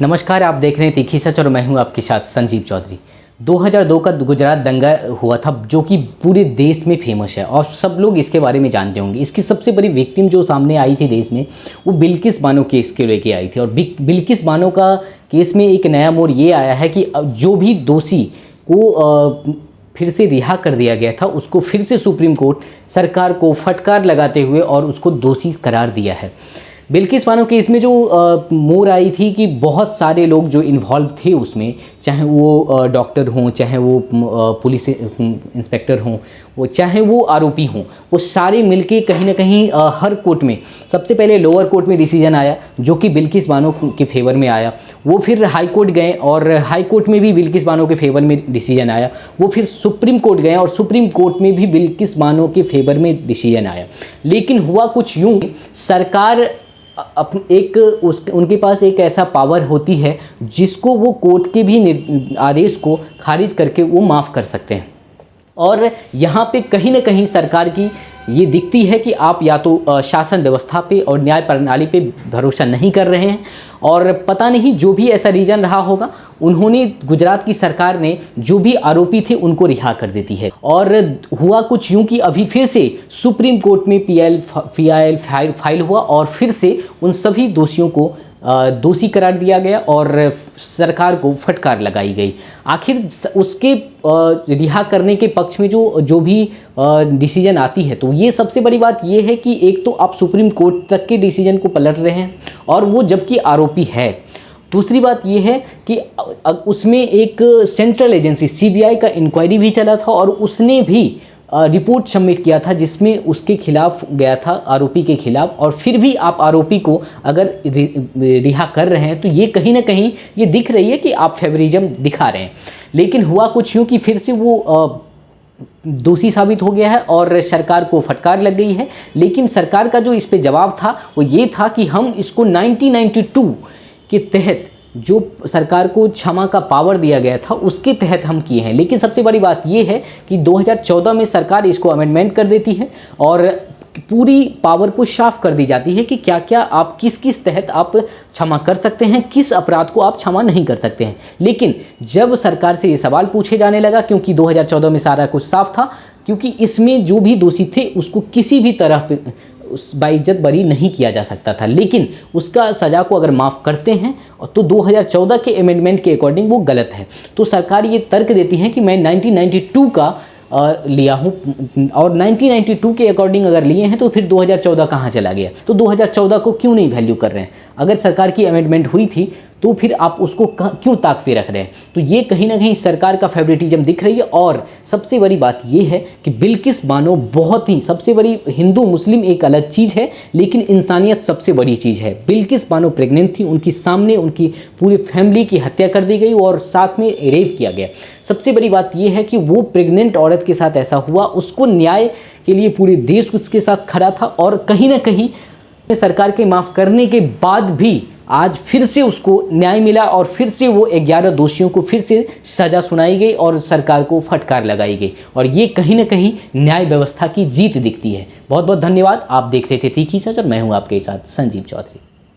नमस्कार, आप देख रहे हैं तीखी सच और मैं हूं आपके साथ संजीव चौधरी। 2002 का गुजरात दंगा हुआ था जो कि पूरे देश में फेमस है और सब लोग इसके बारे में जानते होंगे। इसकी सबसे बड़ी विक्टिम जो सामने आई थी देश में, वो बिल्किस बानो केस के लेके आई थी। और बिल्किस बानो का केस में एक नया मोड़ ये आया है कि जो भी दोषी को फिर से रिहा कर दिया गया था, उसको फिर से सुप्रीम कोर्ट सरकार को फटकार लगाते हुए और उसको दोषी करार दिया है। बिल्किस बानो केस में जो मोड़ आई थी कि बहुत सारे लोग जो इन्वॉल्व थे उसमें, चाहे वो डॉक्टर हों, चाहे वो पुलिस इंस्पेक्टर हों, वो चाहे वो आरोपी हों, वो सारे मिलके कहीं ना कहीं हर कोर्ट में, सबसे पहले लोअर कोर्ट में डिसीजन आया जो कि बिल्किस बानो के फेवर में आया। वो फिर हाई कोर्ट गए और हाई कोर्ट में भी बिल्किस बानो के फेवर में डिसीजन आया। वो फिर सुप्रीम कोर्ट गए और सुप्रीम कोर्ट में भी बिल्किस बानो के फेवर में डिसीजन आया। लेकिन हुआ कुछ यूँ, सरकार उनके पास एक ऐसा पावर होती है जिसको वो कोर्ट के भी आदेश को खारिज करके वो माफ़ कर सकते हैं। और यहाँ पे कहीं ना कहीं सरकार की ये दिखती है कि आप या तो शासन व्यवस्था पे और न्याय प्रणाली पे भरोसा नहीं कर रहे हैं, और पता नहीं जो भी ऐसा रीज़न रहा होगा, उन्होंने गुजरात की सरकार ने जो भी आरोपी थे उनको रिहा कर देती है। और हुआ कुछ यूँ कि अभी फिर से सुप्रीम कोर्ट में PIL फाइल हुआ और फिर से उन सभी दोषियों को दोषी करार दिया गया और सरकार को फटकार लगाई गई। आखिर उसके रिहा करने के पक्ष में जो भी डिसीजन आती है, तो ये सबसे बड़ी बात ये है कि एक तो आप सुप्रीम कोर्ट तक के डिसीजन को पलट रहे हैं और वो जबकि आरोपी है। दूसरी बात ये है कि उसमें एक सेंट्रल एजेंसी CBI का इंक्वायरी भी चला था और उसने भी रिपोर्ट सबमिट किया था जिसमें उसके खिलाफ गया था, आरोपी के खिलाफ। और फिर भी आप आरोपी को अगर रिहा कर रहे हैं तो ये कहीं ना कहीं ये दिख रही है कि आप फेवरिज्म दिखा रहे हैं। लेकिन हुआ कुछ यूँ कि फिर से वो दोषी साबित हो गया है और सरकार को फटकार लग गई है। लेकिन सरकार का जो इस पे जवाब था वो ये था कि हम इसको 1992 के तहत जो सरकार को क्षमा का पावर दिया गया था उसके तहत हम किए हैं। लेकिन सबसे बड़ी बात यह है कि 2014 में सरकार इसको अमेंडमेंट कर देती है और पूरी पावर को साफ कर दी जाती है कि क्या क्या आप किस किस तहत आप क्षमा कर सकते हैं, किस अपराध को आप क्षमा नहीं कर सकते हैं। लेकिन जब सरकार से ये सवाल पूछे जाने लगा, क्योंकि 2014 में सारा कुछ साफ था, क्योंकि इसमें जो भी दोषी थे उसको किसी भी तरह पे उस बाइज्जत बरी नहीं किया जा सकता था। लेकिन उसका सज़ा को अगर माफ़ करते हैं तो 2014 के अमेंडमेंट के अकॉर्डिंग वो गलत है। तो सरकार ये तर्क देती है कि मैं 1992 का लिया हूँ और 1992 के अकॉर्डिंग अगर लिए हैं तो फिर 2014 कहाँ चला गया, तो 2014 को क्यों नहीं वैल्यू कर रहे हैं। अगर सरकार की अमेंडमेंट हुई थी तो फिर आप उसको क्यों ताक पे रख रहे हैं। तो ये कहीं ना कहीं सरकार का फेवरेटिज्म दिख रही है। और सबसे बड़ी बात ये है कि बिल्किस बानो बहुत ही सबसे बड़ी, हिंदू मुस्लिम एक अलग चीज़ है लेकिन इंसानियत सबसे बड़ी चीज़ है। बिल्किस बानो प्रेग्नेंट थी, उनकी सामने उनकी पूरी फैमिली की हत्या कर दी गई और साथ में रेप किया गया। सबसे बड़ी बात यह है कि वो प्रेग्नेंट औरत के साथ ऐसा हुआ, उसको न्याय के लिए पूरे देश उसके साथ खड़ा था और कहीं ना कहीं सरकार के माफ़ करने के बाद भी आज फिर से उसको न्याय मिला और फिर से वो 11 दोषियों को फिर से सज़ा सुनाई गई और सरकार को फटकार लगाई गई। और ये कहीं ना कहीं न्याय व्यवस्था की जीत दिखती है। बहुत बहुत धन्यवाद। आप देख रहे थे तीखी सच और मैं हूँ आपके साथ संजीव चौधरी।